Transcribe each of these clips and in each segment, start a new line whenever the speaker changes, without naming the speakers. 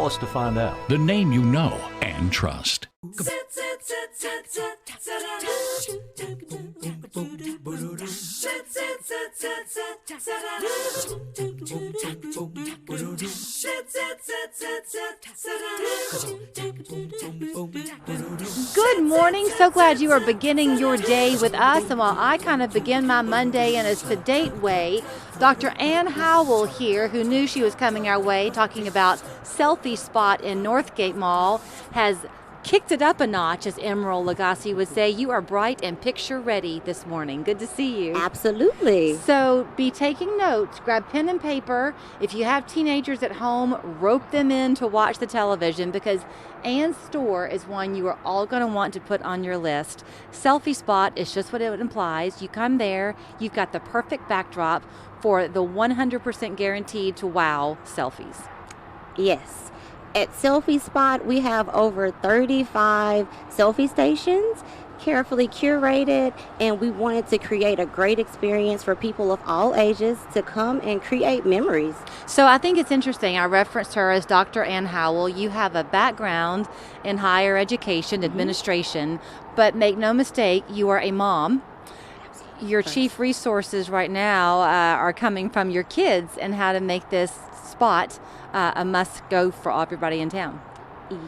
us to find out.
The name you know and trust.
Good morning. So glad you are beginning your day with us. And while I kind of begin my Monday in a sedate way, Dr. Ann Howell here, who knew she was coming our way, talking about Selfie Spot in Northgate Mall, has kicked it up a notch, as Emerald Lagasse would say. You are bright and picture ready this morning. Good to see you.
Absolutely.
So be taking notes. Grab pen and paper. If you have teenagers at home, rope them in to watch the television, because Ann's store is one you are all going to want to put on your list. Selfie Spot is just what it implies. You come there, you've got the perfect backdrop for the 100% guaranteed to wow selfies.
Yes. At Selfie Spot, we have over 35 selfie stations, carefully curated, and we wanted to create a great experience for people of all ages to come and create memories.
So I think it's interesting. I referenced her as Dr. Ann Howell. You have a background in higher education, administration, but make no mistake, you are a mom. Your chief resources right now are coming from your kids and how to make this spot a must-go for everybody in town.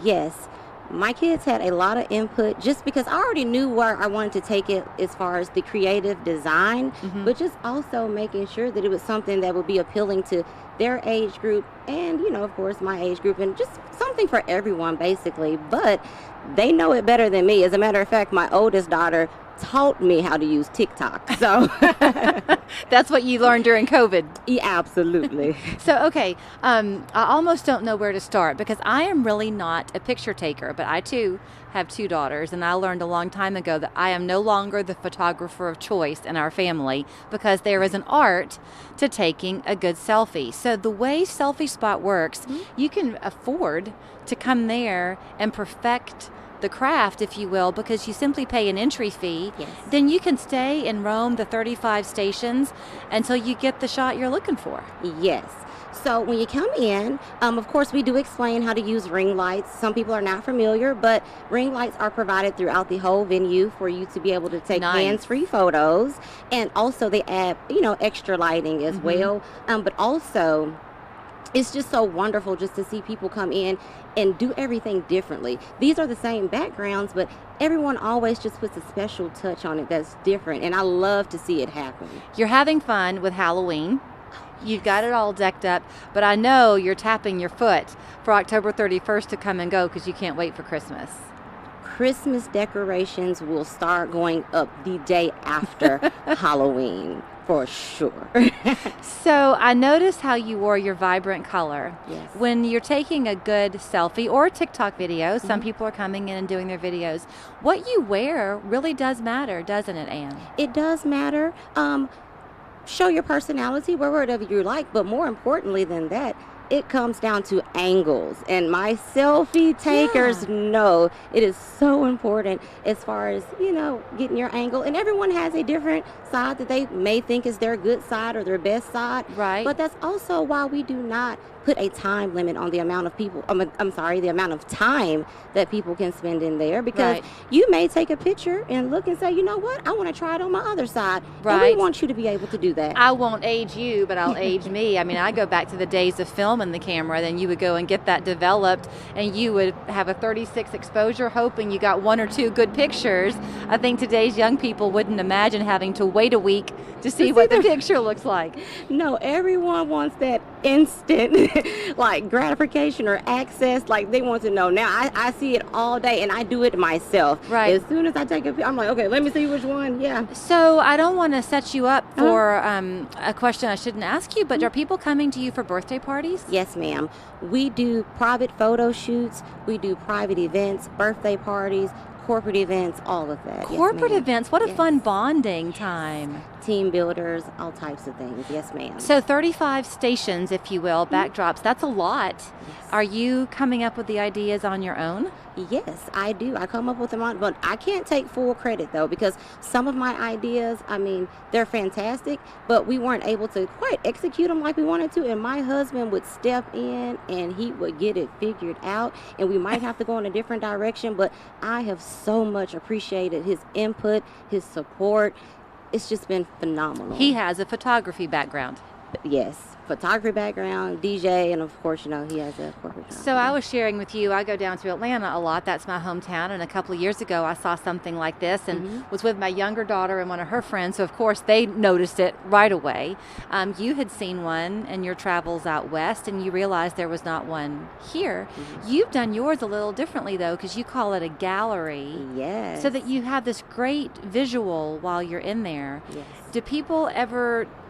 Yes. My kids had a lot of input just because I already knew where I wanted to take it as far as the creative design, but just also making sure that it was something that would be appealing to their age group and, you know, of course, my age group, and just something for everyone, basically. But they know it better than me. As a matter of fact, my oldest daughter taught me how to use TikTok. So
that's what you learned during COVID.
Yeah, absolutely.
So, okay, I almost don't know where to start because I am really not a picture taker, but I too have two daughters, and I learned a long time ago that I am no longer the photographer of choice in our family because there is an art to taking a good selfie. So the way Selfie Spot works, you can afford to come there and perfect the craft, if you will, because you simply pay an entry fee.
Yes.
Then you can stay and roam the 35 stations until you get the shot you're looking for.
Yes. So when you come in, of course, we do explain how to use ring lights. Some people are not familiar, but ring lights are provided throughout the whole venue for you to be able to take hands-free photos. And also they add, extra lighting as well. But also, it's just so wonderful just to see people come in and do everything differently. These are the same backgrounds, but everyone always just puts a special touch on it that's different, and I love to see it happen.
You're having fun with Halloween. You've got it all decked up, but I know you're tapping your foot for October 31st to come and go because you can't wait for Christmas.
Christmas decorations will start going up the day after Halloween. For sure.
So I noticed how you wore your vibrant color.
Yes.
When you're taking a good selfie or TikTok video, some people are coming in and doing their videos. What you wear really does matter, doesn't it, Ann?
It does matter. Show your personality, wear whatever you like, but more importantly than that, it comes down to angles, and my selfie takers know it is so important as far as, getting your angle. And everyone has a different side that they may think is their good side or their best side.
Right.
But that's also why we do not put a time limit on the amount of people, the amount of time that people can spend in there, because you may take a picture and look and say, you know what, I want to try it on my other side.
Right.
And we want you to be able to do that.
I won't age you, but I'll age me. I mean, I go back to the days of filming the camera, then you would go and get that developed, and you would have a 36 exposure, hoping you got one or two good pictures. I think today's young people wouldn't imagine having to wait a week to see what the picture looks like.
No, everyone wants that instant like gratification or access. Like, they want to know now. I see it all day, and I do it myself.
Right.
As soon as I take a picture, I'm like, okay, let me see which one. Yeah.
So I don't want to set you up for a question I shouldn't ask you, but are people coming to you for birthday parties?
Yes, ma'am. We do private photo shoots. We do private events, birthday parties, corporate events, all of that.
Corporate
yes,
events, what a fun bonding time.
Team builders, all types of things. Yes, ma'am.
So 35 stations, if you will, backdrops, that's a lot.
Yes.
Are you coming up with the ideas on your own?
Yes, I do. I come up with them on, but I can't take full credit though, because some of my ideas, I mean, they're fantastic, but we weren't able to quite execute them like we wanted to. And my husband would step in and he would get it figured out, and we might have to go in a different direction. But I have so much appreciated his input, his support. It's just been phenomenal.
He has a photography background.
Yes, photography background, DJ, and of course, you know, he has a corporate job.
So I was sharing with you, I go down to Atlanta a lot. That's my hometown. And a couple of years ago, I saw something like this and was with my younger daughter and one of her friends. So, of course, they noticed it right away. You had seen one in your travels out west, and you realized there was not one here. You've done yours a little differently, though, because you call it a gallery.
Yes.
So that you have this great visual while you're in there.
Yes.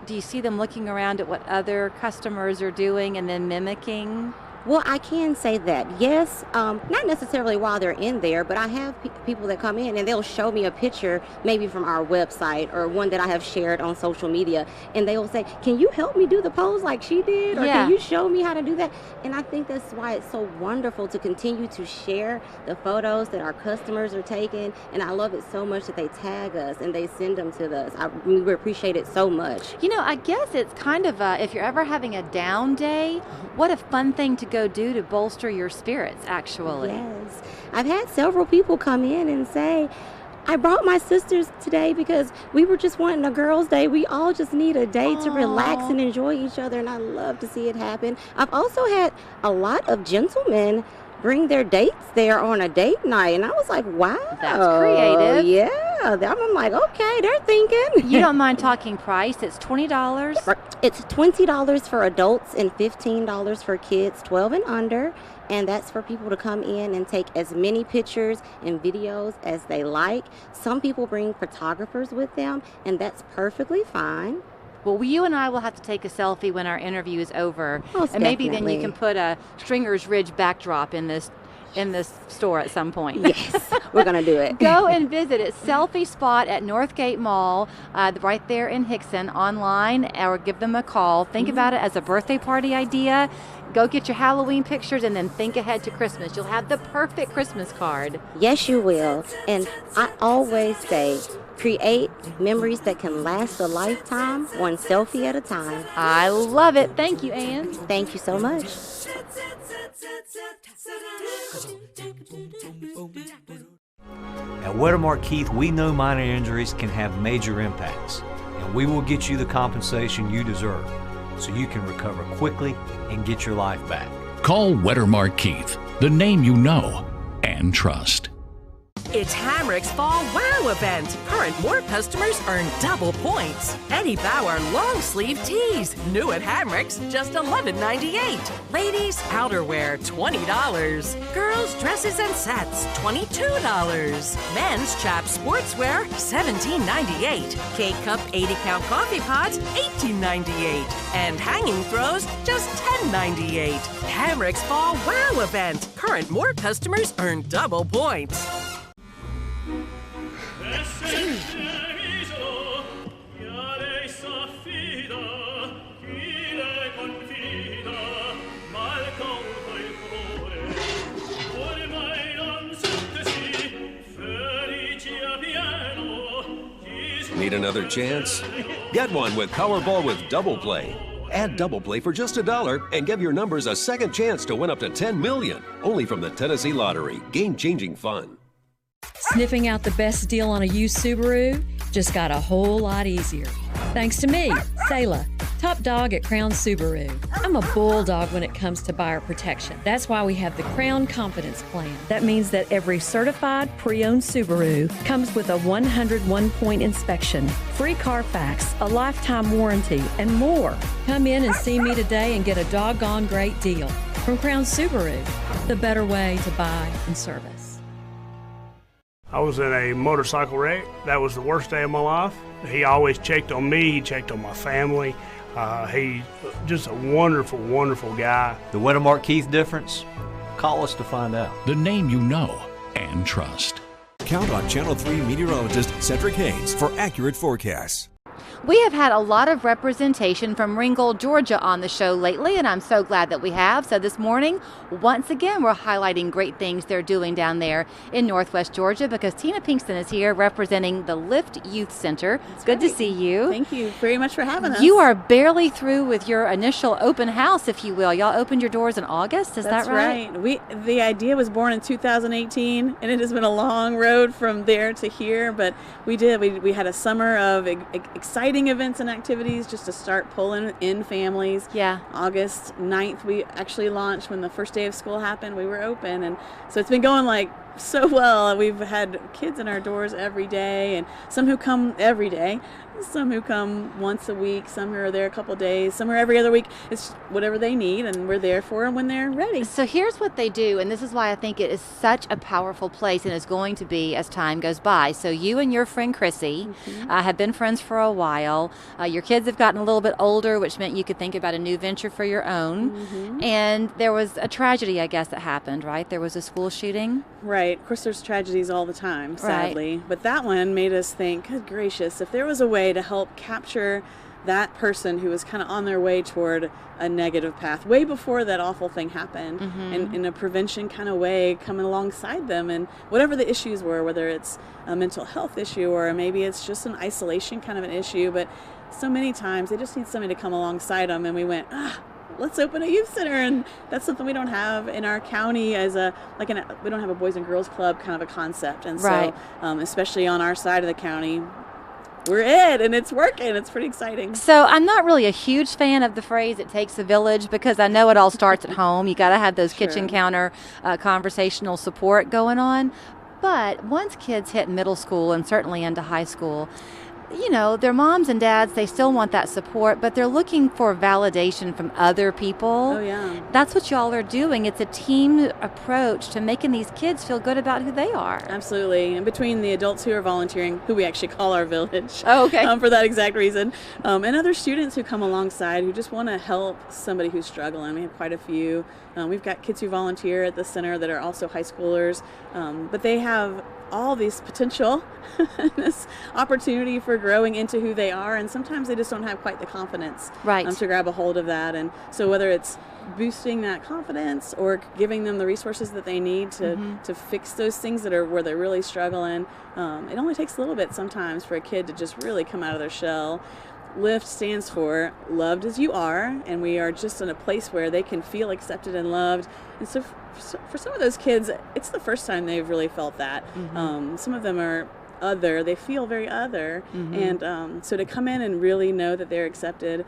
Do you see them looking around at what other customers are doing and then mimicking?
Well, I can say that, yes, not necessarily while they're in there, but I have people that come in and they'll show me a picture maybe from our website or one that I have shared on social media, and they will say, can you help me do the pose like she did? Or can you show me how to do that? And I think that's why it's so wonderful to continue to share the photos that our customers are taking, and I love it so much that they tag us and they send them to us. We appreciate it so much.
You know, I guess it's kind of if you're ever having a down day, what a fun thing to go do to bolster your spirits, actually.
Yes. I've had several people come in and say, I brought my sisters today because we were just wanting a girls' day. We all just need a day to relax and enjoy each other, and I love to see it happen. I've also had a lot of gentlemen bring their dates there on a date night, and I was like, wow.
That's creative.
Yeah. I'm like, okay, they're thinking.
You don't mind talking price? It's $20?
It's $20 for adults and $15 for kids 12 and under. And that's for people to come in and take as many pictures and videos as they like. Some people bring photographers with them, and that's perfectly fine.
Well, you and I will have to take a selfie when our interview is over.
Most
and maybe
definitely.
then you can put a Stringer's Ridge backdrop in this store at some point.
Yes, we're going to do it.
Go and visit it. Selfie Spot at Northgate Mall, right there in Hickson, online, or give them a call. Think about it as a birthday party idea. Go get your Halloween pictures and then think ahead to Christmas. You'll have the perfect Christmas card.
Yes, you will. And I always say, create memories that can last a lifetime, one selfie at a time.
I love it. Thank you, Ann.
Thank you so much.
At Weathermark Keith, we know minor injuries can have major impacts, and we will get you the compensation you deserve so you can recover quickly and get your life back.
Call Weathermark Keith, the name you know and trust.
It's Hamrick's Fall Wow event. Current more customers earn double points. Eddie Bauer long sleeve tees, new at Hamrick's, just $11.98. Ladies outerwear, $20. Girls dresses and sets, $22. Men's chaps sportswear, $17.98. K-Cup 80-count coffee pots, $18.98. And hanging throws, just $10.98. Hamrick's Fall Wow event. Current more customers earn double points.
Need another chance? Get one with Powerball with Double Play. Add Double Play for just $1 and give your numbers a second chance to win up to $10 million. Only from the Tennessee Lottery. Game-changing fun.
Sniffing out the best deal on a used Subaru just got a whole lot easier. Thanks to me, Sayla, top dog at Crown Subaru. I'm a bulldog when it comes to buyer protection. That's why we have the Crown Confidence Plan. That means that every certified pre-owned Subaru comes with a 101-point inspection, free Carfax, a lifetime warranty, and more. Come in and see me today and get a doggone great deal. From Crown Subaru, the better way to buy and service.
I was in a motorcycle wreck. That was the worst day of my life. He always checked on me. He checked on my family. He's just a wonderful, wonderful guy.
The Weathermark Keith difference? Call us to find out.
The name you know and trust.
Count on Channel 3 meteorologist Cedric Haynes for accurate forecasts.
We have had a lot of representation from Ringgold, Georgia on the show lately, and I'm so glad that we have. So this morning, once again, we're highlighting great things they're doing down there in Northwest Georgia because Tina Pinkston is here representing the Lift Youth Center. That's good to see you.
Thank you very much for having us.
You are barely through with your initial open house, if you will. Y'all opened your doors in August, is that right?
That's right. The idea was born in 2018, and it has been a long road from there to here, but we had a summer of exciting events and activities just to start pulling in families.
Yeah.
August 9th, we actually launched when the first day of school happened. We were open, and so it's been going like so well. We've had kids in our doors every day, and some who come every day, some who come once a week, some who are there a couple days, some are every other week. It's whatever they need, and we're there for them when they're ready.
So here's what they do, and this is why I think it is such a powerful place and is going to be as time goes by. So you and your friend Chrissy have been friends for a while. Your kids have gotten a little bit older, which meant you could think about a new venture for your own. And there was a tragedy, I guess, that happened, right? There was a school shooting.
Right. Of course, there's tragedies all the time, sadly. Right. But that one made us think, good gracious, if there was a way to help capture that person who was kind of on their way toward a negative path way before that awful thing happened, and in a prevention kind of way, coming alongside them, and whatever the issues were, whether it's a mental health issue or maybe it's just an isolation kind of an issue, but so many times they just need somebody to come alongside them, and we went, let's open a youth center, and that's something we don't have in our county as we don't have a Boys and Girls Club kind of a concept, and so especially on our side of the county, we're it, and it's working. It's pretty exciting.
So I'm not really a huge fan of the phrase "it takes a village" because I know it all starts at home. You got to have those kitchen counter conversational support going on. But once kids hit middle school and certainly into high school, you know, their moms and dads, they still want that support, but they're looking for validation from other people.
Oh, yeah.
That's what y'all are doing. It's a team approach to making these kids feel good about who they are.
Absolutely. And between the adults who are volunteering, who we actually call our village,
okay,
for that exact reason, and other students who come alongside who just want to help somebody who's struggling. We have quite a few. We've got kids who volunteer at the center that are also high schoolers, but they have all these potential, this opportunity for growing into who they are, and sometimes they just don't have quite the confidence to grab a hold of that. And so whether it's boosting that confidence or giving them the resources that they need to fix those things that are where they're really struggling, it only takes a little bit sometimes for a kid to just really come out of their shell. LIFT stands for Loved as You Are, and we are just in a place where they can feel accepted and loved. And so for some of those kids, it's the first time they've really felt that. Some of them are other, they feel very other, and so to come in and really know that they're accepted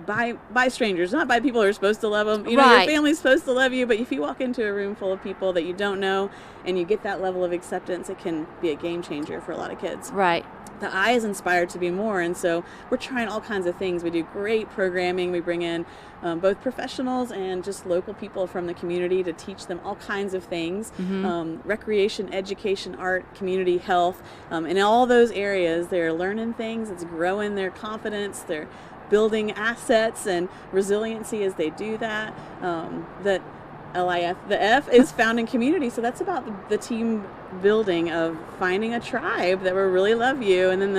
by strangers, not by people who are supposed to love them. You know, your family's supposed to love you, but if you walk into a room full of people that you don't know and you get that level of acceptance, it can be a game changer for a lot of kids.
Right.
The eye is inspired to be more, and so we're trying all kinds of things. We do great programming. We bring in both professionals and just local people from the community to teach them all kinds of things, recreation, education, art, community health. In all those areas, they're learning things. It's growing their confidence. They're building assets and resiliency as they do that. That LIF, the F is found in community, so that's about the team building of finding a tribe that will really love you, and then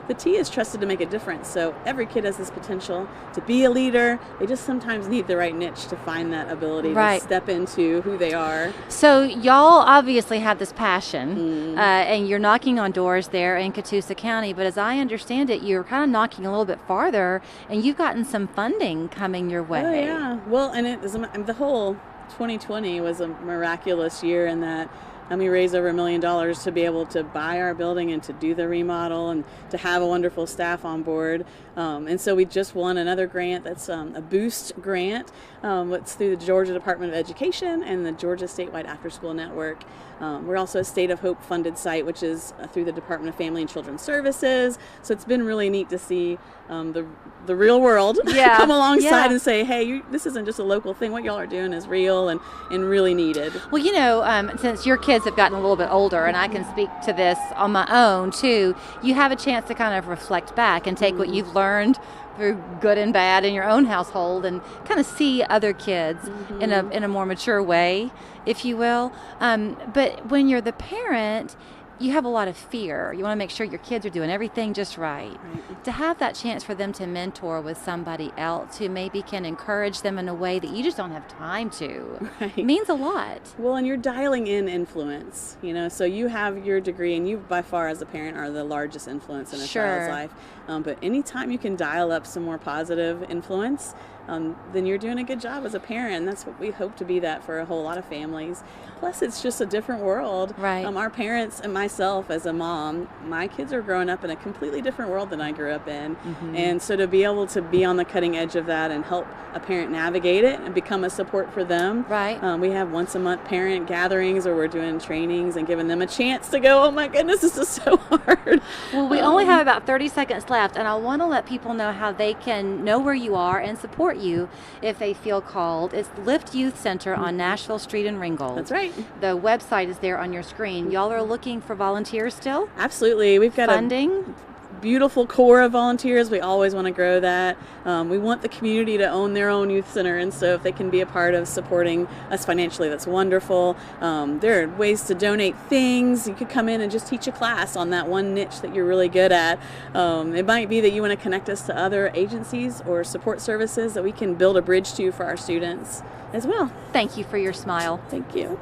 the T is trusted to make a difference. So every kid has this potential to be a leader. They just sometimes need the right niche to find that ability to step into who they are.
So y'all obviously have this passion, and you're knocking on doors there in Catoosa County, but as I understand it, you're kind of knocking a little bit farther, and you've gotten some funding coming your way.
Oh yeah, well, and it is the whole 2020 was a miraculous year in that we raised over $1 million to be able to buy our building and to do the remodel and to have a wonderful staff on board. And so we just won another grant that's a Boost grant. It's through the Georgia Department of Education and the Georgia Statewide After School Network. We're also a State of Hope funded site, which is through the Department of Family and Children's Services. So it's been really neat to see the real world come alongside and say, hey, this isn't just a local thing. What y'all are doing is real and really needed.
Well, you know, since your kids have gotten a little bit older, and I can speak to this on my own too, you have a chance to kind of reflect back and take what you've learned through good and bad in your own household and kind of see other kids in a more mature way, if you will. But when you're the parent, you have a lot of fear. You want to make sure your kids are doing everything just right. To have that chance for them to mentor with somebody else who maybe can encourage them in a way that you just don't have time to means a lot.
Well, and you're dialing in influence, so you have your degree, and you by far as a parent are the largest influence in a child's life. But anytime you can dial up some more positive influence, then you're doing a good job as a parent. And that's what we hope to be that for a whole lot of families. Plus, it's just a different world.
Right.
Our parents and myself as a mom, my kids are growing up in a completely different world than I grew up in. And so to be able to be on the cutting edge of that and help a parent navigate it and become a support for them.
Right.
We have once a month parent gatherings where we're doing trainings and giving them a chance to go, oh my goodness, this is so hard.
Well, we only have about 30 seconds left, and I want to let people know how they can know where you are and support you if they feel called. It's Lift Youth Center on Nashville Street in Ringgold.
That's right.
The website is there on your screen. Y'all are looking for volunteers still?
Absolutely. We've got
funding.
Beautiful core of volunteers. We always want to grow that. We want the community to own their own youth center, and so if they can be a part of supporting us financially, that's wonderful. There are ways to donate things. You could come in and just teach a class on that one niche that you're really good at. It might be that you want to connect us to other agencies or support services that we can build a bridge to for our students as well.
Thank you for your smile.
Thank you.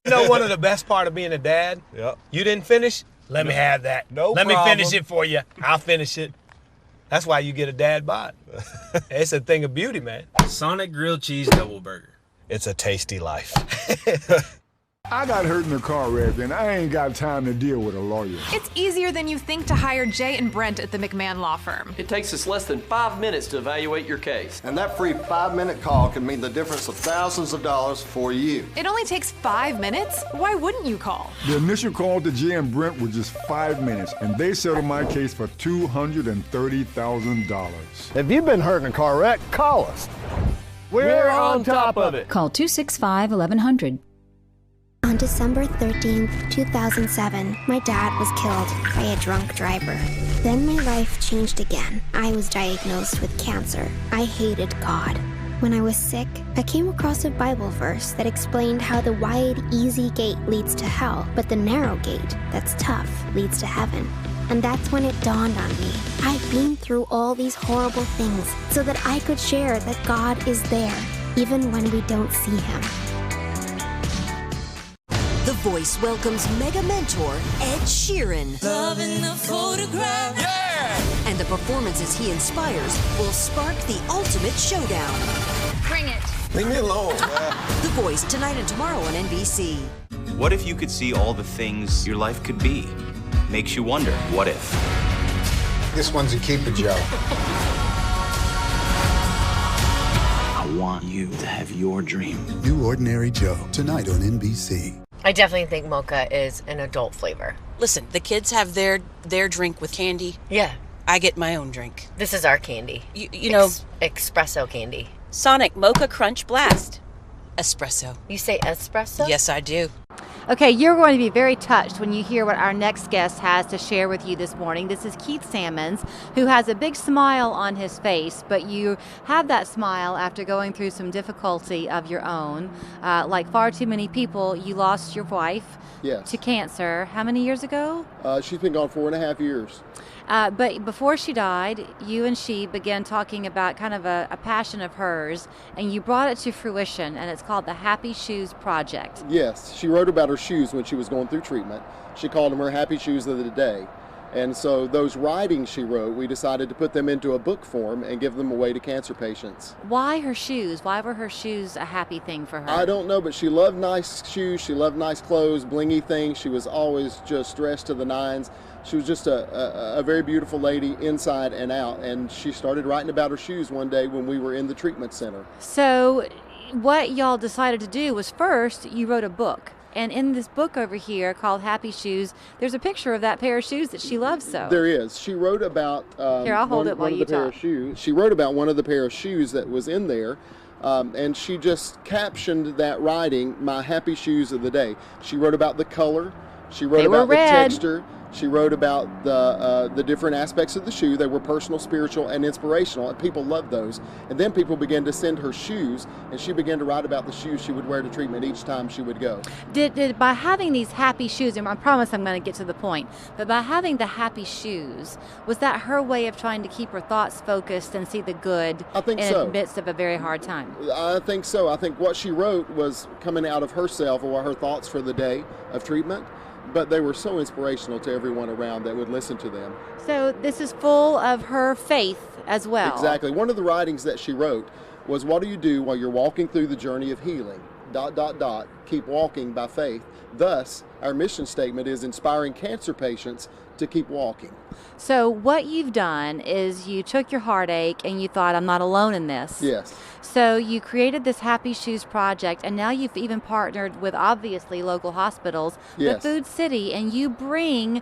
One of the best part of being a dad? Yep. You didn't finish? Let me have that. Let me finish it for you. I'll finish it. That's why you get a dad bod. It's a thing of beauty, man.
Sonic Grilled Cheese Double Burger.
It's a tasty life.
I got hurt in a car wreck, and I ain't got time to deal with a lawyer.
It's easier than you think to hire Jay and Brent at the McMahon Law Firm.
It takes us less than 5 minutes to evaluate your case.
And that free 5-minute call can mean the difference of thousands of dollars for you.
It only takes 5 minutes? Why wouldn't you call?
The initial call to Jay and Brent was just 5 minutes, and they settled my case for $230,000.
If you've been hurt in a car wreck, call us. We're on top of it.
Call 265-1100.
On December 13th, 2007, my dad was killed by a drunk driver. Then my life changed again. I was diagnosed with cancer. I hated God. When I was sick, I came across a Bible verse that explained how the wide, easy gate leads to hell, but the narrow gate, that's tough, leads to heaven. And that's when it dawned on me. I've been through all these horrible things so that I could share that God is there, even when we don't see Him.
The Voice welcomes mega mentor Ed Sheeran.
Loving the photograph.
Yeah! And the performances he inspires will spark the ultimate showdown.
Bring it.
Leave me alone.
The Voice tonight and tomorrow on NBC.
What if you could see all the things your life could be? Makes you wonder, what if?
This one's a keeper, Joe.
I want you to have your dream.
New Ordinary Joe, tonight on NBC.
I definitely think mocha is an adult flavor.
Listen, the kids have their drink with candy.
Yeah.
I get my own drink.
This is our candy.
You know...
espresso candy.
Sonic Mocha Crunch Blast. Espresso.
You say espresso?
Yes, I do.
Okay, you're going to be very touched when you hear what our next guest has to share with you this morning. This is Keith Sammons, who has a big smile on his face, but you have that smile after going through some difficulty of your own. Like far too many people, you lost your wife to cancer. How many years ago?
She's been gone 4.5 years.
But before she died, you and she began talking about kind of a passion of hers, and you brought it to fruition, and it's called the Happy Shoes Project.
Yes, she wrote about her shoes when she was going through treatment. She called them her happy shoes of the day. And so those writings she wrote, we decided to put them into a book form and give them away to cancer patients.
Why her shoes? Why were her shoes a happy thing for her?
I don't know, but she loved nice shoes. She loved nice clothes, blingy things. She was always just dressed to the nines. She was just a very beautiful lady inside and out. And she started writing about her shoes one day when we were in the treatment center.
So what y'all decided to do was first you wrote a book. And in this book over here called Happy Shoes, there's a picture of that pair of shoes that she loves so.
There is. She wrote about
here, I'll hold it while you talk.
She wrote about one of the pair of shoes that was in there, and she just captioned that writing, my happy shoes of the day. She wrote about the color. She wrote about the texture. She wrote about the different aspects of the shoe. They were personal, spiritual, and inspirational, and people loved those. And then people began to send her shoes, and she began to write about the shoes she would wear to treatment each time she would go.
Did by having these happy shoes, and I promise I'm going to get to the point, but by having the happy shoes, was that her way of trying to keep her thoughts focused and see the good in the midst of a very hard time?
I think so. I think what she wrote was coming out of herself or her thoughts for the day of treatment, but they were so inspirational to everyone around that would listen to them.
So this is full of her faith as well.
Exactly. One of the writings that she wrote was, what do you do while you're walking through the journey of healing? ... Keep walking by faith. Thus, our mission statement is inspiring cancer patients to keep walking.
So what you've done is you took your heartache and you thought, I'm not alone in this.
Yes.
So you created this Happy Shoes project, and now you've even partnered with, obviously, local hospitals,
yes,
the Food City, and you bring,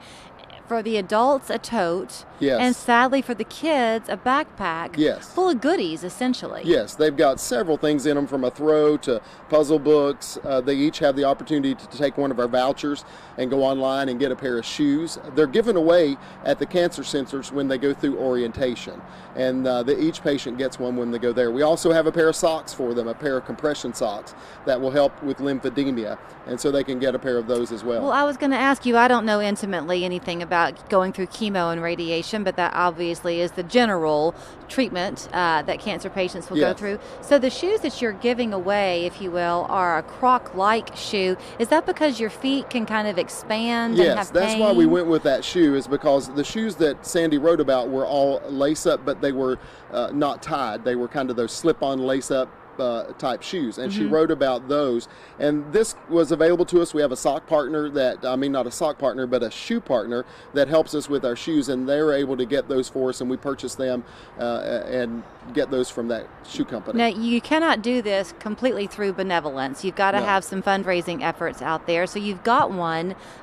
for the adults, a tote,
yes,
and sadly for the kids, a backpack,
yes,
full of goodies, essentially.
Yes, they've got several things in them, from a throw to puzzle books. They each have the opportunity to take one of our vouchers and go online and get a pair of shoes. They're given away at the cancer centers when they go through orientation, and each patient gets one when they go there. We also have a pair of socks for them, a pair of compression socks that will help with lymphedema, and so they can get a pair of those as well.
Well, I was going to ask you, I don't know intimately anything about going through chemo and radiation, but that obviously is the general treatment that cancer patients will go through. So the shoes that you're giving away, if you will, are a croc-like shoe. Is that because your feet can kind of expand and have pain?
Yes, that's why we went with that shoe, is because the shoes that Sandy wrote about were all lace-up, but they were not tied. They were kind of those slip-on lace-up type shoes, and she wrote about those, and this was available to us. We have a sock partner not a sock partner, but a shoe partner that helps us with our shoes, and they're able to get those for us, and we purchase them and get those from that shoe company.
Now, you cannot do this completely through benevolence. You've got to have some fundraising efforts out there. So you've got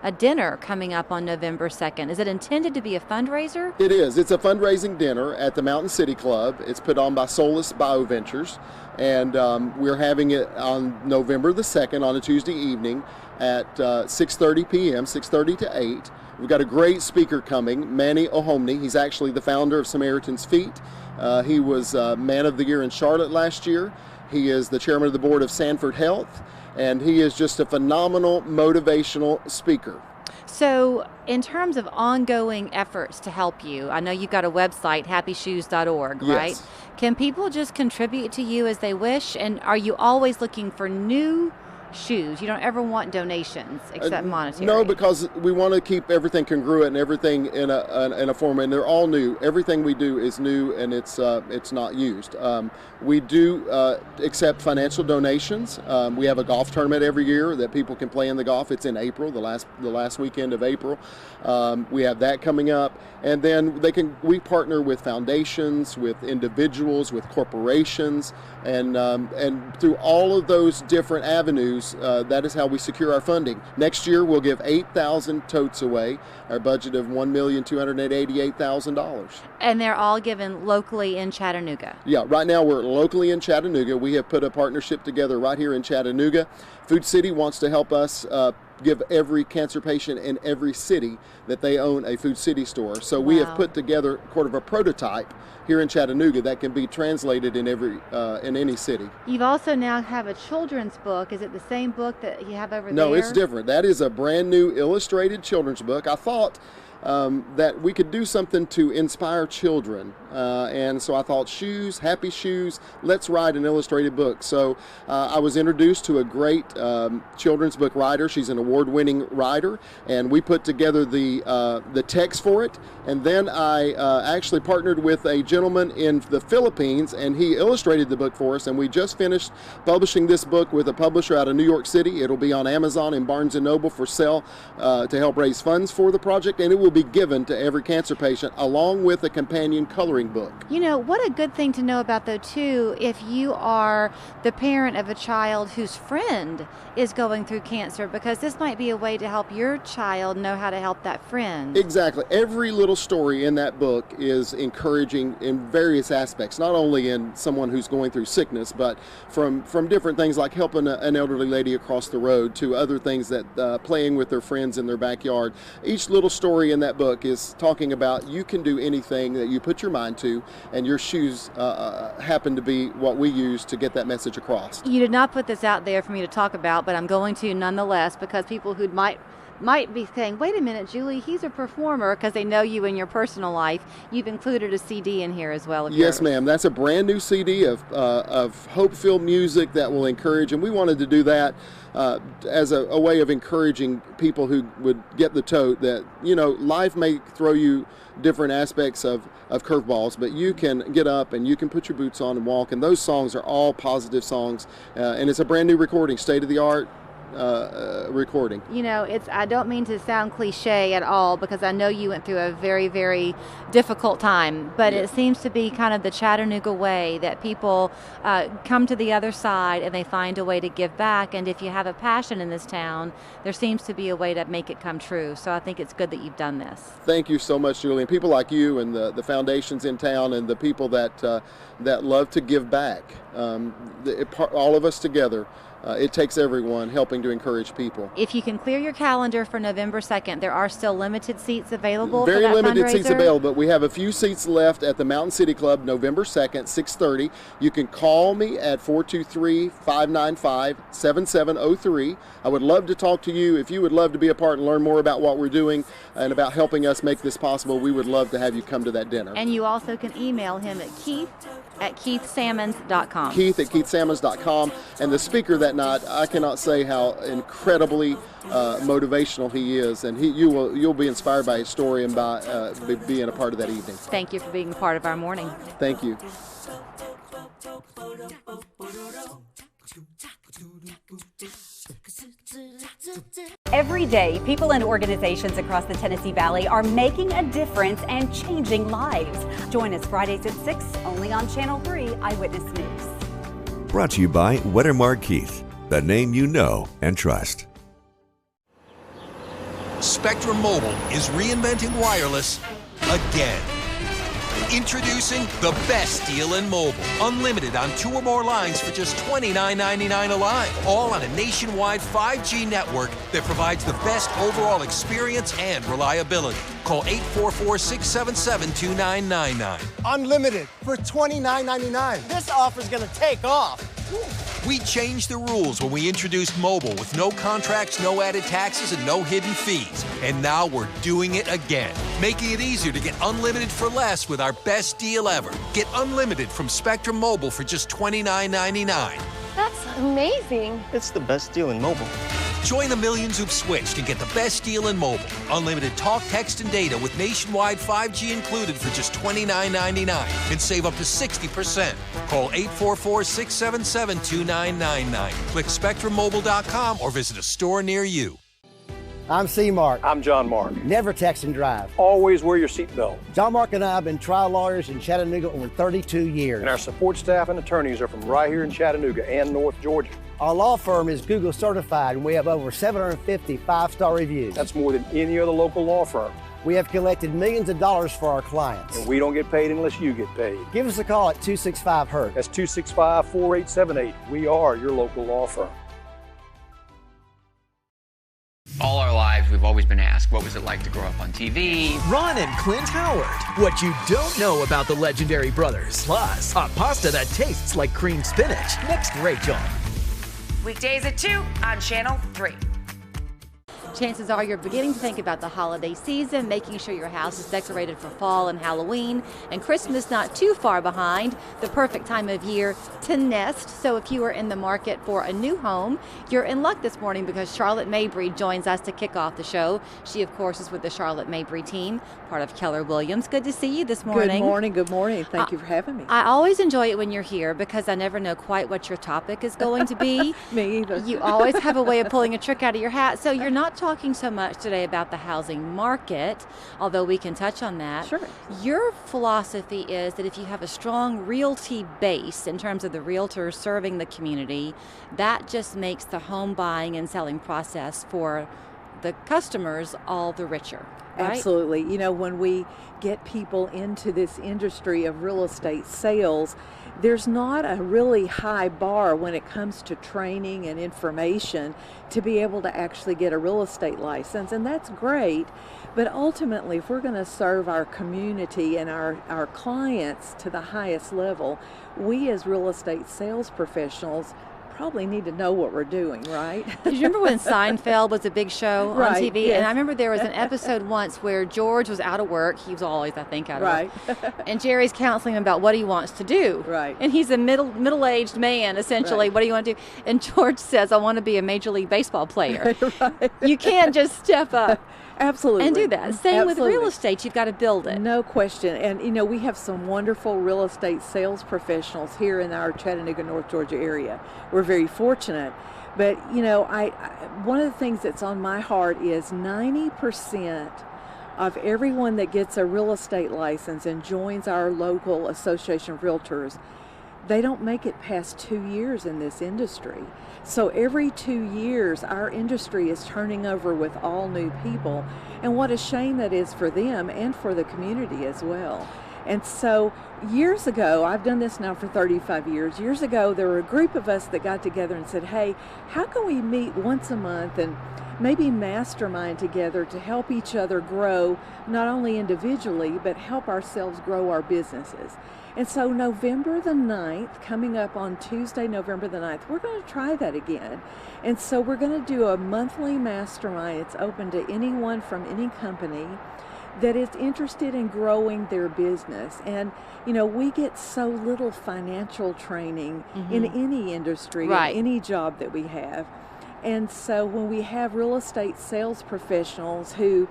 a dinner coming up on November 2nd. Is it intended to be a fundraiser?
It is. It's a fundraising dinner at the Mountain City Club. It's put on by Soulless BioVentures, and we're having it on November the 2nd on a Tuesday evening at 6:30 p.m., 6:30 to 8. We've got a great speaker coming, Manny Ohomny. He's actually the founder of Samaritan's Feet. He was Man of the Year in Charlotte last year. He is the chairman of the board of Sanford Health, and he is just a phenomenal motivational speaker.
So in terms of ongoing efforts to help you, I know you've got a website, happyshoes.org, right?
Yes.
Can people just contribute to you as they wish? And are you always looking for new shoes? You don't ever want donations except monetary?
No, because we want to keep everything congruent and everything in a form, and they're all new. Everything we do is new, and it's not used. We do accept financial donations. We have a golf tournament every year that people can play in the golf. It's in April, the last weekend of April. We have that coming up, and then we partner with foundations, with individuals, with corporations, and through all of those different avenues, that is how we secure our funding. Next year, we'll give 8,000 totes away, our budget of $1,288,000.
And they're all given locally in Chattanooga?
Yeah, right now we're locally in Chattanooga. We have put a partnership together right here in Chattanooga. Food City wants to help us give every cancer patient in every city that they own a Food City store. So we have put together sort of a prototype here in Chattanooga that can be translated in any city.
You've also now have a children's book. Is it the same book that you have over there?
No, it's different. That is a brand new illustrated children's book. I thought that we could do something to inspire children, and so I thought shoes, happy shoes, let's write an illustrated book. So I was introduced to a great children's book writer. She's an award-winning writer, and we put together the text for it, and then I actually partnered with a gentleman in the Philippines, and he illustrated the book for us, and we just finished publishing this book with a publisher out of New York City. It'll be on Amazon and Barnes & Noble for sale to help raise funds for the project, and it will be given to every cancer patient along with a companion coloring book.
You know, what a good thing to know about, though, too, if you are the parent of a child whose friend is going through cancer, because this might be a way to help your child know how to help that friend.
Exactly. Every little story in that book is encouraging in various aspects, not only in someone who's going through sickness, but from different things like helping an elderly lady across the road to other things that playing with their friends in their backyard. Each little story in in that book is talking about you can do anything that you put your mind to, and your shoes happen to be what we use to get that message across.
You did not put this out there for me to talk about, but I'm going to nonetheless, because people who might be saying, wait a minute, Julie, he's a performer, because they know you in your personal life. You've included a CD in here as well.
Yes, ma'am. That's a brand new CD of hope-filled music that will encourage, and we wanted to do that as a way of encouraging people who would get the tote that, you know, life may throw you different aspects of curveballs, but you can get up and you can put your boots on and walk, and those songs are all positive songs, and it's a brand new recording, state-of-the-art recording.
You know, I don't mean to sound cliche at all, because I know you went through a very, very difficult time, but it seems to be kind of the Chattanooga way that people come to the other side and they find a way to give back. And if you have a passion in this town, there seems to be a way to make it come true. So I think it's good that you've done this.
Thank you so much, Julie. And people like you and the foundations in town and the people that love to give back, all of us together. It takes everyone helping to encourage people.
If you can clear your calendar for November 2nd, there are still limited seats available
Very
for that
limited
fundraiser.
seats available, but we have a few seats left at the Mountain City Club, November 2nd, 6:30. You can call me at 423-595-7703. I would love to talk to you. If you would love to be a part and learn more about what we're doing and about helping us make this possible, we would love to have you come to that dinner.
And you also can email him at keith@keithsammons.com.
Keith@keithsammons.com. And the speaker that night, I cannot say how incredibly motivational he is, and you'll be inspired by his story and by being a part of that evening.
Thank you for being a part of our morning.
Thank you.
Every day, people and organizations across the Tennessee Valley are making a difference and changing lives. Join us Fridays at 6, only on Channel 3 Eyewitness News.
Brought to you by Wettermark Keith, the name you know and trust.
Spectrum Mobile is reinventing wireless again. Introducing the best deal in mobile. Unlimited on 2 or more lines for just $29.99 a line. All on a nationwide 5G network that provides the best overall experience and reliability. Call 844-677-2999.
Unlimited for $29.99. This offer's gonna take off.
We changed the rules when we introduced mobile with no contracts, no added taxes, and no hidden fees. And now we're doing it again, making it easier to get unlimited for less with our best deal ever. Get unlimited from Spectrum Mobile for just $29.99.
That's amazing.
It's the best deal in mobile.
Join the millions who've switched and get the best deal in mobile. Unlimited talk, text, and data with nationwide 5G included for just $29.99 and save up to 60%. Call 844-677-2999. Click SpectrumMobile.com or visit a store near you.
I'm C-Mark.
I'm John Mark.
Never text and drive.
Always wear your seatbelt.
John Mark and I have been trial lawyers in Chattanooga over 32 years.
And our support staff and attorneys are from right here in Chattanooga and North Georgia.
Our law firm is Google certified, and we have over 750 5-star reviews.
That's more than any other local law firm.
We have collected millions of dollars for our clients.
And we don't get paid unless you get paid.
Give us a call at 265-HURT.
That's 265-4878. We are your local law firm.
All our lives, we've always been asked, what was it like to grow up on TV?
Ron and Clint Howard. What you don't know about the legendary brothers. Plus, a pasta that tastes like creamed spinach. Next, Rachel.
Weekdays at 2 on Channel 3.
Chances are you're beginning to think about the holiday season, making sure your house is decorated for fall and Halloween, and Christmas not too far behind, the perfect time of year to nest. So if you are in the market for a new home, you're in luck this morning because Charlotte Mabry joins us to kick off the show. She, of course, is with the Charlotte Mabry team, part of Keller Williams. Good to see you this morning.
Good morning. Good morning. Thank you for having me.
I always enjoy it when you're here because I never know quite what your topic is going to be.
Me either.
You always have a way of pulling a trick out of your hat. So you're not talking so much today about the housing market, although we can touch on that.
Sure.
Your philosophy is that if you have a strong realty base in terms of the realtors serving the community, that just makes the home buying and selling process for the customers all the richer. Right?
Absolutely. You know, when we get people into this industry of real estate sales, there's not a really high bar when it comes to training and information to be able to actually get a real estate license, and that's great. But ultimately, if we're going to serve our community and our clients to the highest level, we as real estate sales professionals probably need to know what we're doing, right?
Do you remember when Seinfeld was a big show on
Right,
TV?
yes.
And I remember there was an episode once where George was out of work. He was always, I think, out of work. And Jerry's counseling him about what he wants to do.
Right.
And he's a middle-aged man, essentially.
Right.
What do you want to do? And George says, I want to be a Major League Baseball player.
Right.
You can't just step up.
Absolutely.
And do that. Same with
Absolutely.
real estate. You've got to build it.
No question. And, you know, we have some wonderful real estate sales professionals here in our Chattanooga, North Georgia area. We're very fortunate. But, you know, I one of the things that's on my heart is 90% of everyone that gets a real estate license and joins our local association of realtors, they don't make it past 2 years in this industry. So every 2 years, our industry is turning over with all new people. And what a shame that is for them and for the community as well. And so years ago, I've done this now for 35 years. Years ago, there were a group of us that got together and said, hey, how can we meet once a month and maybe mastermind together to help each other grow, not only individually, but help ourselves grow our businesses. And so November the 9th, coming up on Tuesday, November the 9th, we're going to try that again. And so we're going to do a monthly mastermind. It's open to anyone from any company that is interested in growing their business. And, you know, we get so little financial training in any industry,
Right.
in any job that we have. And so when we have real estate sales professionals who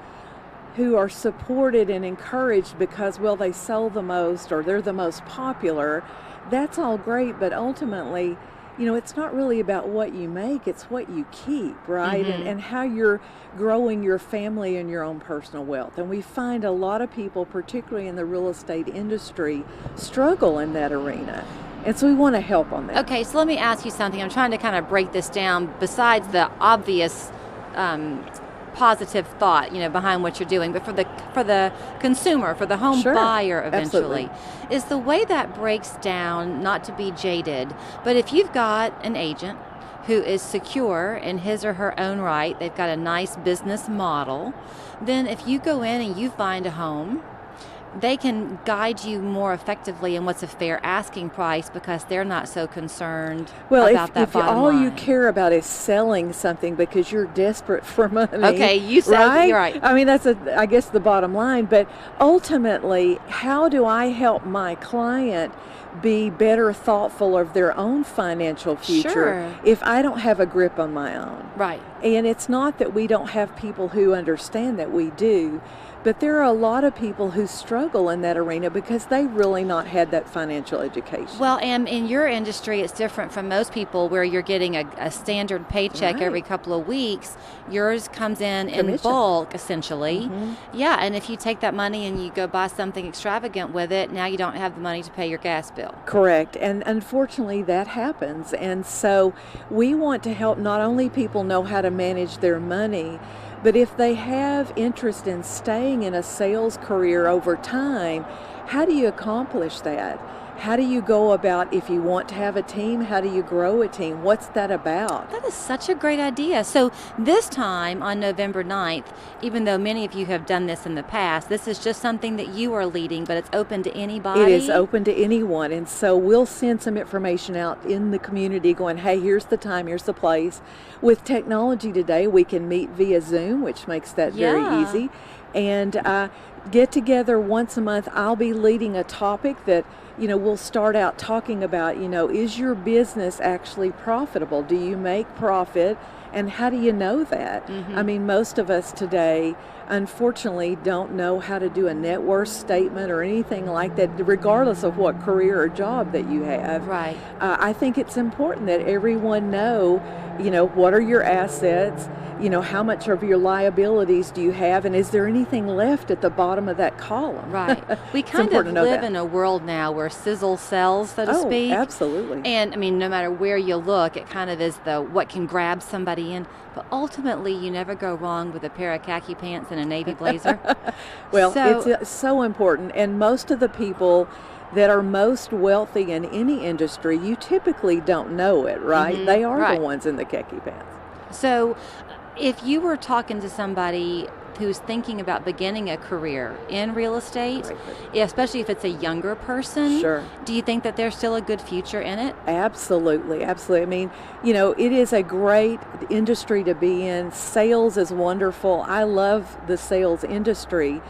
are supported and encouraged because, well, they sell the most or they're the most popular, that's all great, but ultimately, you know, it's not really about what you make, it's what you keep, right? And how you're growing your family and your own personal wealth. And we find a lot of people, particularly in the real estate industry, struggle in that arena. And so we want to help on that.
Okay, so let me ask you something. I'm trying to kind of break this down besides the obvious positive thought, you know, behind what you're doing, but for the consumer, for the home
Sure.
buyer eventually,
Absolutely.
is the way that breaks down, not to be jaded, but if you've got an agent who is secure in his or her own right, they've got a nice business model, then if you go in and you find a home, they can guide you more effectively in what's a fair asking price because they're not so concerned about that
if
bottom
all
line.
you care about is selling something because you're desperate for money.
Okay, you said
right?
you're right.
I mean, that's I guess the bottom line. But ultimately, how do I help my client be better thoughtful of their own financial future
Sure.
if I don't have a grip on my own?
Right.
And it's not that we don't have people who understand that we do, but there are a lot of people who struggle in that arena because they've really not had that financial education.
Well, and in your industry, it's different from most people where you're getting a standard paycheck
Right.
every couple of weeks. Yours comes in
Commission.
bulk, essentially.
Mhm.
Yeah, and if you take that money and you go buy something extravagant with it, now you don't have the money to pay your gas bill.
Correct. And unfortunately, that happens. And so we want to help not only people know how to manage their money, but if they have interest in staying in a sales career over time, how do you accomplish that? How do you go about, if you want to have a team, how do you grow a team? What's that about?
That is such a great idea. So this time on November 9th, even though many of you have done this in the past, this is just something that you are leading, but it's open to anybody.
It is open to anyone. And so we'll send some information out in the community going, hey, here's the time, here's the place. With technology today, we can meet via Zoom, which makes that very easy. And get together once a month. I'll be leading a topic that, you know, we'll start out talking about, you know, is your business actually profitable? Do you make profit? And how do you know that? I mean, most of us today, unfortunately, don't know how to do a net worth statement or anything like that, regardless of what career or job that you have.
Right.
I think it's important that everyone know, you know, what are your assets? you know, how much of your liabilities do you have, and is there anything left at the bottom of that column?
Right. We kind of live in a world now where sizzle sells, so to speak.
Absolutely.
And I mean, no matter where you look, it kind of is the what can grab somebody in. But ultimately, you never go wrong with a pair of khaki pants and a navy blazer.
Well, it's so important, and most of the people that are most wealthy in any industry, you typically don't know it, right? Mm-hmm. They are the ones in the khaki pants.
So if you were talking to somebody who's thinking about beginning a career in real estate, especially if it's a younger person, do you think that there's still a good future in it?
Absolutely, absolutely. I mean, you know, it is a great industry to be in. Sales is wonderful. I love the sales industry.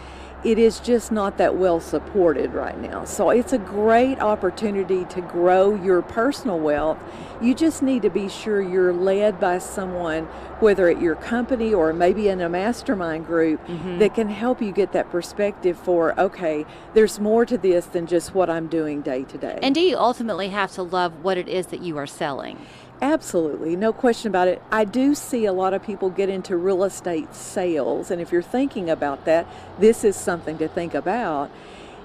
It is just not that well supported right now. So it's a great opportunity to grow your personal wealth. You just need to be sure you're led by someone, whether at your company or maybe in a mastermind group, that can help you get that perspective for, okay, there's more to this than just what I'm doing day to day.
And do you ultimately have to love what it is that you are selling?
Absolutely, no question about it. I do see a lot of people get into real estate sales, and if you're thinking about that, this is something to think about.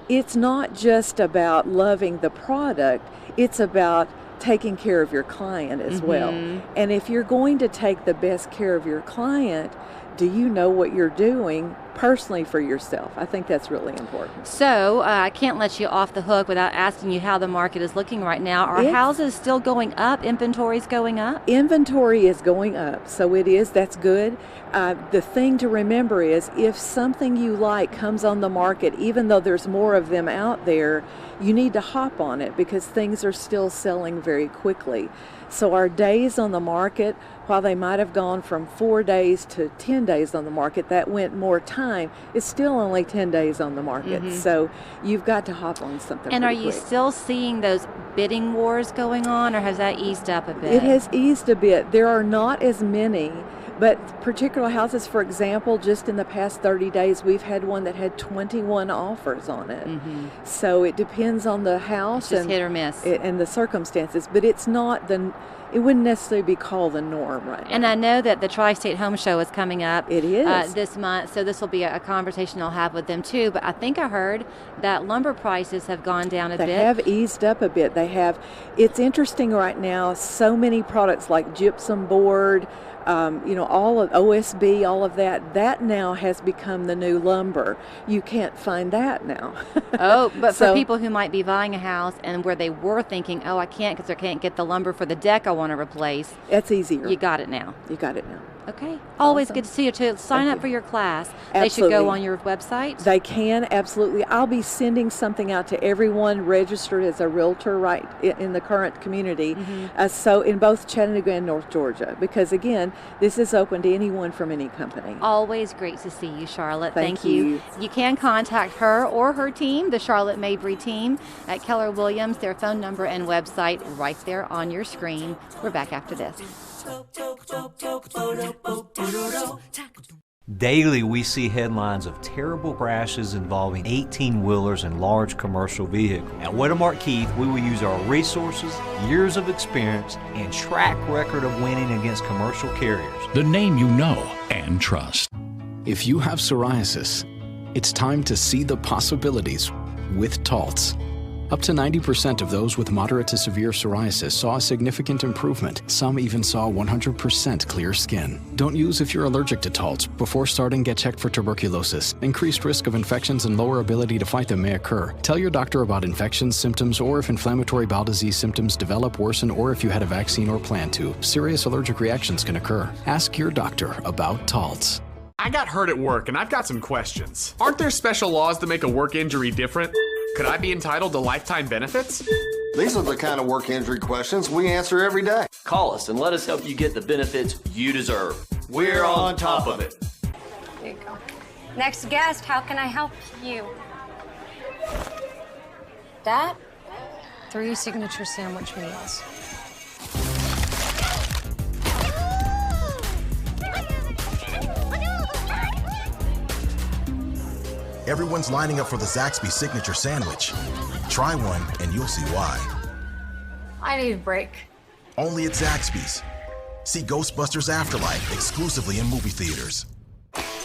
It's not just about loving the product, it's about taking care of your client as well. And if you're going to take the best care of your client, do you know what you're doing personally for yourself? I think that's really important.
So I can't let you off the hook without asking you how the market is looking right now. Are houses still going up? Inventory's going up?
Inventory is going up, so it is. That's good. The thing to remember is if something you like comes on the market, even though there's more of them out there, you need to hop on it because things are still selling very quickly. So our days on the market, while they might have gone from 4 days to 10 days on the market, that went more time. It's still only 10 days on the market. So you've got to hop on something.
And are you still seeing those bidding wars going on, or has that eased up a bit?
It has eased a bit. There are not as many, but particular houses, for example, just in the past 30 days, we've had one that had 21 offers on it. So it depends on the house.
It's just hit or miss.
And the circumstances, but it's not it wouldn't necessarily be called the norm right now.
And I know that the Tri-State Home Show is coming up.
It is.
This month, so this will be a conversation I'll have with them too. But I think I heard that lumber prices have gone down a bit.
They have eased up a bit. They have. It's interesting right now, so many products like gypsum board, all of OSB, all of that now has become the new lumber. You can't find that now.
But for people who might be buying a house and where they were thinking, I can't because I can't get the lumber for the deck I want to replace.
That's easier.
You got it now.
You got it now.
Okay. Always good to see you. To sign up for your class, they should go on your website?
They can, absolutely. I'll be sending something out to everyone registered as a realtor right in the current community, so in both Chattanooga and North Georgia, because again, this is open to anyone from any company.
Always great to see you, Charlotte.
Thank you.
You can contact her or her team, the Charlotte Mabry team, at Keller Williams. Their phone number and website right there on your screen. We're back after this.
Daily, we see headlines of terrible crashes involving 18-wheelers and large commercial vehicles. At Weddermark Keith, we will use our resources, years of experience, and track record of winning against commercial carriers.
The name you know and trust.
If you have psoriasis, it's time to see the possibilities with Taltz. Up to 90% of those with moderate to severe psoriasis saw a significant improvement. Some even saw 100% clear skin. Don't use if you're allergic to Taltz. Before starting, get checked for tuberculosis. Increased risk of infections and lower ability to fight them may occur. Tell your doctor about infections, symptoms, or if inflammatory bowel disease symptoms develop, worsen, or if you had a vaccine or plan to. Serious allergic reactions can occur. Ask your doctor about Taltz.
I got hurt at work and I've got some questions. Aren't there special laws that make a work injury different? Could I be entitled to lifetime benefits?
These are the kind of work injury questions we answer every day.
Call us and let us help you get the benefits you deserve. We're on top of it.
There you go. Next guest, how can I help you? That? 3 signature sandwich meals.
Everyone's lining up for the Zaxby signature sandwich. Try one and you'll see why.
I need a break.
Only at Zaxby's. See Ghostbusters Afterlife exclusively in movie theaters.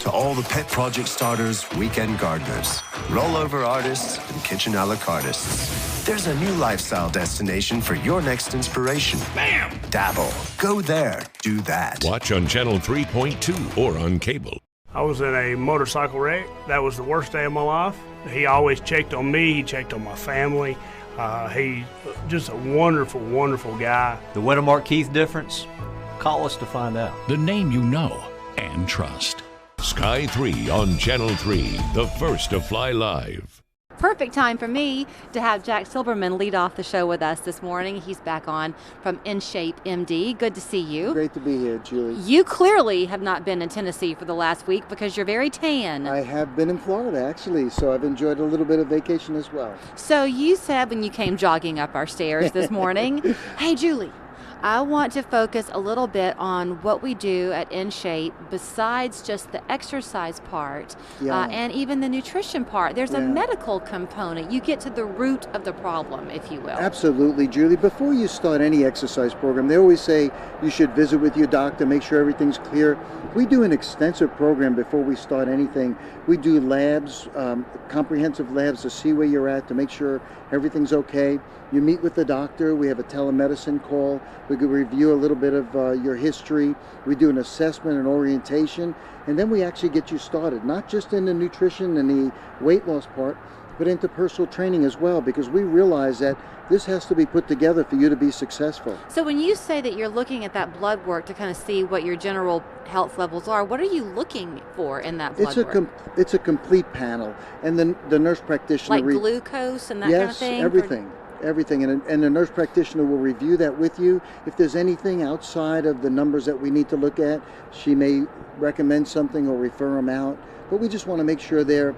To all the pet project starters, weekend gardeners, rollover artists, and kitchen a la cartists, there's a new lifestyle destination for your next inspiration. Bam! Dabble. Go there. Do that.
Watch on Channel 3.2 or on cable.
I was in a motorcycle wreck. That was the worst day of my life. He always checked on me. He checked on my family. He's just a wonderful, wonderful guy.
The Whittemart Keith difference? Call us to find out.
The name you know and trust. Sky 3 on Channel 3, the first to fly live.
Perfect time for me to have Jack Silberman lead off the show with us this morning. He's back on from In Shape MD. Good to see you.
Great to be here, Julie.
You clearly have not been in Tennessee for the last week because you're very tan.
I have been in Florida, actually, so I've enjoyed a little bit of vacation as well.
So you said when you came jogging up our stairs this morning, hey, Julie, I want to focus a little bit on what we do at In Shape besides just the exercise part and even the nutrition part. There's a medical component. You get to the root of the problem, if you will.
Absolutely, Julie. Before you start any exercise program, they always say you should visit with your doctor, make sure everything's clear. We do an extensive program before we start anything. We do labs, comprehensive labs to see where you're at, to make sure everything's okay. You meet with the doctor. We have a telemedicine call. We could review a little bit of your history. We do an assessment and orientation, and then we actually get you started, not just in the nutrition and the weight loss part, but into personal training as well, because we realize that this has to be put together for you to be successful.
So when you say that you're looking at that blood work to kind of see what your general health levels are, what are you looking for in that blood work?
It's a complete panel, and the nurse practitioner...
Like glucose and that kind of thing?
Yes, everything. Everything, and the nurse practitioner will review that with you. If there's anything outside of the numbers that we need to look at, she may recommend something or refer them out, but we just want to make sure they're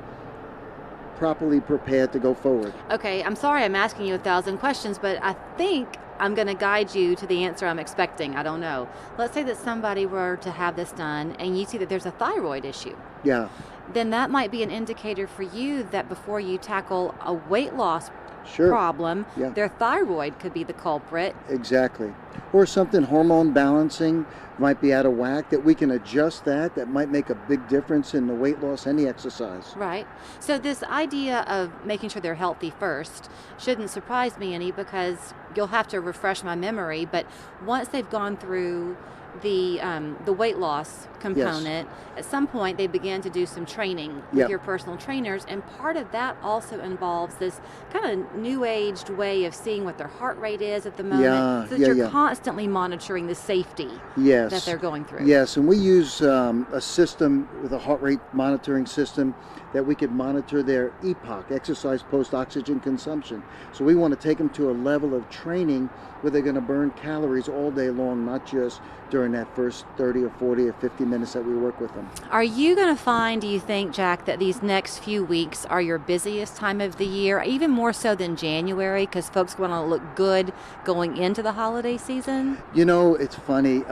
properly prepared to go forward.
Okay, I'm sorry I'm asking you 1,000 questions, but I think I'm going to guide you to the answer I'm expecting. I don't know. Let's say that somebody were to have this done and you see that there's a thyroid issue.
Yeah.
Then that might be an indicator for you that before you tackle a weight loss problem, their thyroid could be the culprit.
Exactly. Or something hormone balancing might be out of whack, that we can adjust that might make a big difference in the weight loss and the exercise.
Right. So this idea of making sure they're healthy first shouldn't surprise me any, because you'll have to refresh my memory, but once they've gone through the weight loss component, at some point they began to do some training with your personal trainers, and part of that also involves this kind of new aged way of seeing what their heart rate is at the moment, so that you're constantly monitoring the safety that they're going through.
Yes, and we use a system with a heart rate monitoring system that we could monitor their EPOC, exercise post-oxygen consumption. So we want to take them to a level of training where they're going to burn calories all day long, not just during that first 30 or 40 or 50 minutes that we work with them.
Are you going to find, do you think, Jack, that these next few weeks are your busiest time of the year, even more so than January, because folks want to look good going into the holiday season?
You know, it's funny.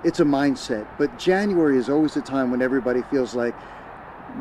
It's a mindset, but January is always the time when everybody feels like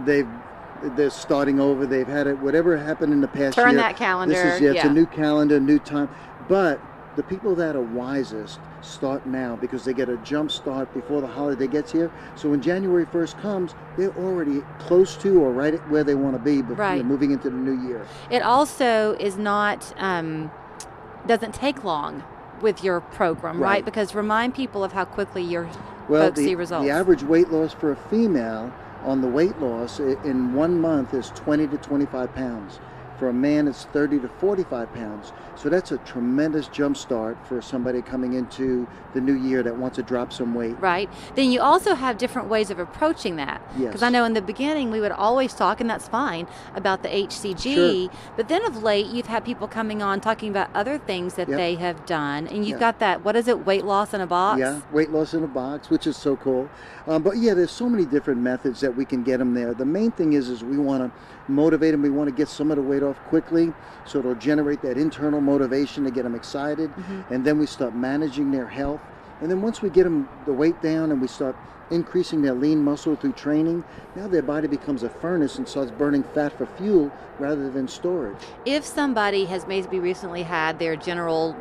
they're starting over. They've had it, whatever happened in the past year.
Turn that calendar.
This is it's a new calendar, new time. But the people that are wisest start now, because they get a jump start before the holiday gets here. So when January 1st comes, they're already close to or right at where they want to be before moving into the new year.
It also is not, doesn't take long with your program, right? Because remind people of how quickly your folks see results.
The average weight loss for a female on the weight loss in 1 month is 20 to 25 pounds. For a man, it's 30 to 45 pounds. So that's a tremendous jump start for somebody coming into the new year that wants to drop some weight.
Right. Then you also have different ways of approaching that.
Yes.
Because I know in the beginning we would always talk, and that's fine, about the HCG. But then of late you've had people coming on talking about other things that they have done. And you've got that, what is it, weight loss in a box?
Yeah, weight loss in a box, which is so cool. But yeah, there's so many different methods that we can get them there. The main thing is we want to motivate them. We want to get some of the weight off quickly, so it'll generate that internal motivation to get them excited. And then we start managing their health. And then once we get them the weight down and we start increasing their lean muscle through training, now their body becomes a furnace and starts burning fat for fuel rather than storage.
If somebody has maybe recently had their general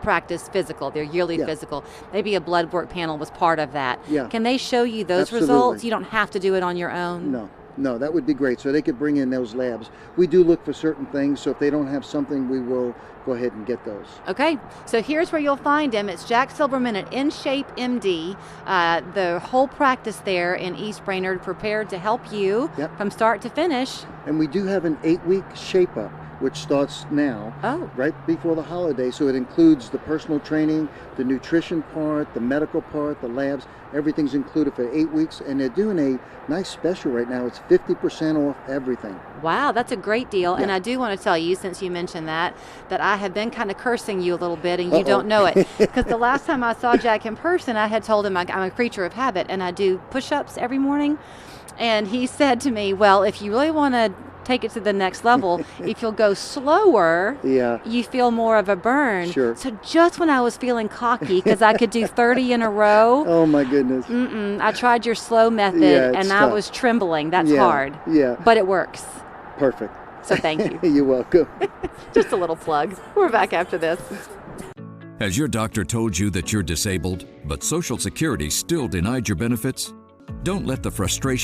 practice physical, their yearly
Yeah.
physical. Maybe a blood work panel was part of that.
Yeah.
Can they show you those
Absolutely.
results? You don't have to do it on your own?
No, that would be great. So they could bring in those labs. We do look for certain things, so if they don't have something, we will go ahead and get those.
Okay, so here's where you'll find him. It's Jack Silberman at In Shape MD. The whole practice there in East Brainerd, prepared to help you from start to finish.
And we do have an 8-week shape up, which starts now, right before the holiday. So it includes the personal training, the nutrition part, the medical part, the labs. Everything's included for 8 weeks, and they're doing a nice special right now. It's 50% off everything.
Wow, that's a great deal. And I do want to tell you, since you mentioned that I have been kind of cursing you a little bit, and you don't know it. Because the last time I saw Jack in person, I had told him I'm a creature of habit, and I do push-ups every morning. And he said to me, well, if you really want to take it to the next level, if you'll go slower, you feel more of a burn.
Sure.
So just when I was feeling cocky because I could do 30 in a row,
oh my goodness,
I tried your slow method, and I was trembling. That's hard.
Yeah.
But it works.
Perfect.
So thank you.
You're welcome.
Just a little plug. We're back after this.
Has your doctor told you that you're disabled, but Social Security still denied your benefits? Don't let the frustration